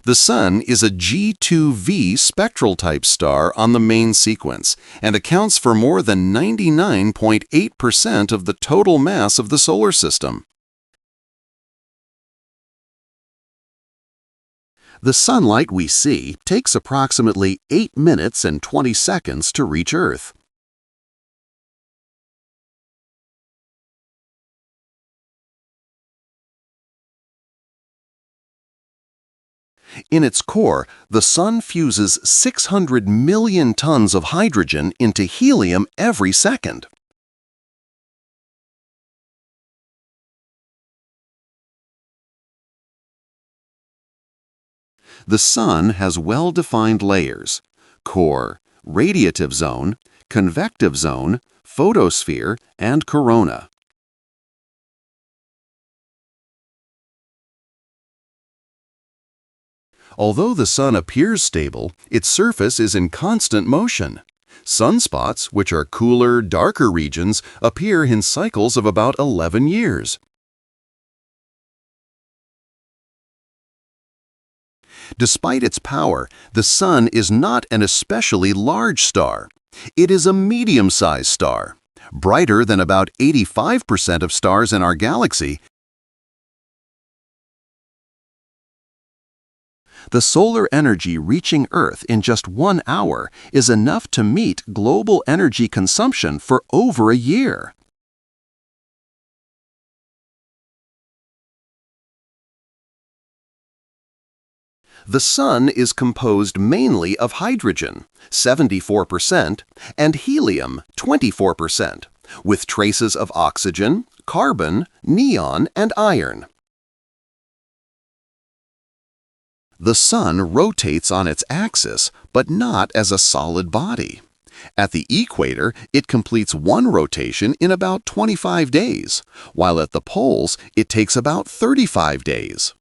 The Sun is a G2V spectral type star on the main sequence and accounts for more than 99.8% of the total mass of the solar system. The sunlight we see takes approximately 8 minutes and 20 seconds to reach Earth. In its core, the Sun fuses 600 million tons of hydrogen into helium every second. The Sun has well-defined layers: core, radiative zone, convective zone, photosphere, and corona. Although the Sun appears stable, its surface is in constant motion. Sunspots, which are cooler, darker regions, appear in cycles of about 11 years. Despite its power, the Sun is not an especially large star. It is a medium-sized star, brighter than about 85% of stars in our galaxy. The solar energy reaching Earth in just 1 hour is enough to meet global energy consumption for over a year. The Sun is composed mainly of hydrogen, 74%, and helium, 24%, with traces of oxygen, carbon, neon, and iron. The Sun rotates on its axis, but not as a solid body. At the equator, it completes one rotation in about 25 days, while at the poles, it takes about 35 days.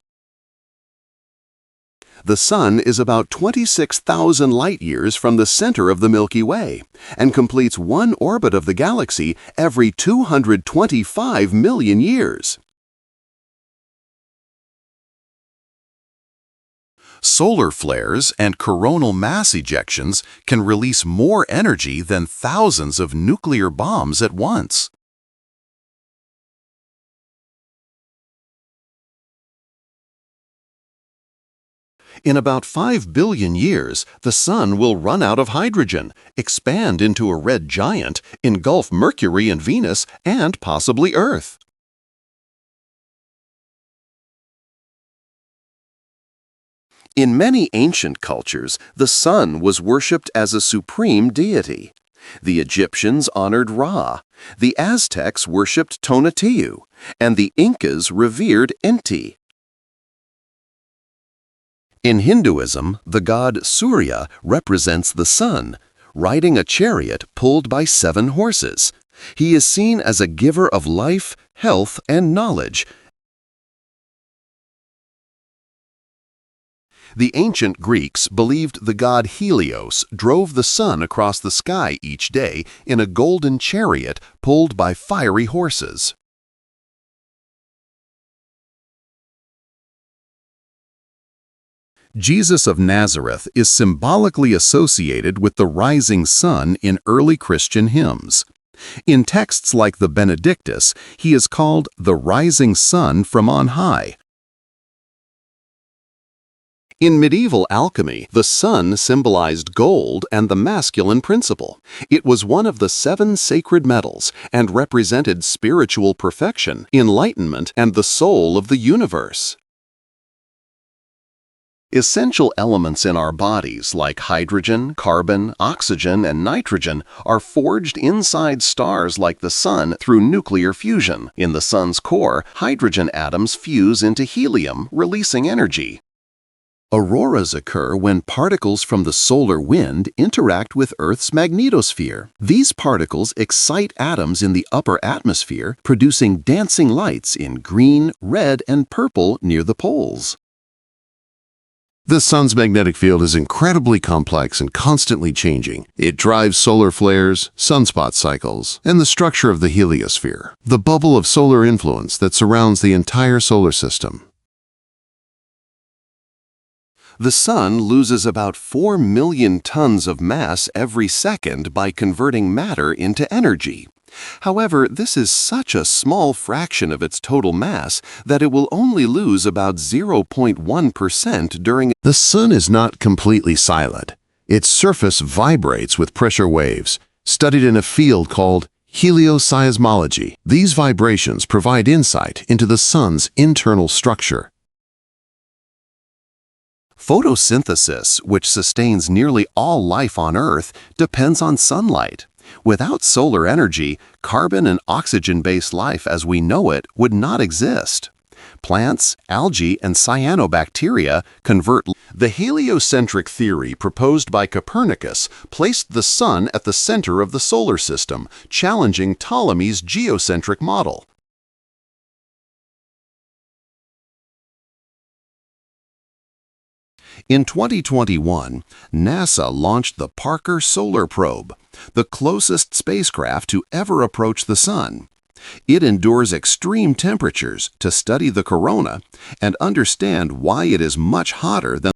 The Sun is about 26,000 light-years from the center of the Milky Way and completes one orbit of the galaxy every 225 million years. Solar flares and coronal mass ejections can release more energy than thousands of nuclear bombs at once. In about 5 billion years, the Sun will run out of hydrogen, expand into a red giant, engulf Mercury and Venus, and possibly Earth. In many ancient cultures, the Sun was worshipped as a supreme deity. The Egyptians honored Ra, the Aztecs worshipped Tonatiuh, and the Incas revered Inti. In Hinduism, the god Surya represents the Sun, riding a chariot pulled by 7 horses. He is seen as a giver of life, health, and knowledge. The ancient Greeks believed the god Helios drove the Sun across the sky each day in a golden chariot pulled by fiery horses. Jesus of Nazareth is symbolically associated with the rising sun in early Christian hymns. In texts like the Benedictus, he is called the rising sun from on high. In medieval alchemy, the sun symbolized gold and the masculine principle. It was one of the 7 sacred metals and represented spiritual perfection, enlightenment, and the soul of the universe. Essential elements in our bodies like hydrogen, carbon, oxygen, and nitrogen are forged inside stars like the Sun through nuclear fusion. In the Sun's core, hydrogen atoms fuse into helium, releasing energy. Auroras occur when particles from the solar wind interact with Earth's magnetosphere. These particles excite atoms in the upper atmosphere, producing dancing lights in green, red, and purple near the poles. The Sun's magnetic field is incredibly complex and constantly changing. It drives solar flares, sunspot cycles, and the structure of the heliosphere, the bubble of solar influence that surrounds the entire solar system. The Sun loses about 4 million tons of mass every second by converting matter into energy. However, this is such a small fraction of its total mass that it will only lose about 0.1% during. The Sun is not completely silent. Its surface vibrates with pressure waves, studied in a field called Helios. These vibrations provide insight into the Sun's internal structure. Photosynthesis, which sustains nearly all life on Earth, depends on sunlight. Without solar energy, carbon and oxygen-based life as we know it would not exist. Plants, algae, and cyanobacteria convert. The heliocentric theory proposed by Copernicus placed the Sun at the center of the solar system, challenging Ptolemy's geocentric model. In 2021, NASA launched the Parker Solar Probe, the closest spacecraft to ever approach the Sun. It endures extreme temperatures to study the corona and understand why it is much hotter than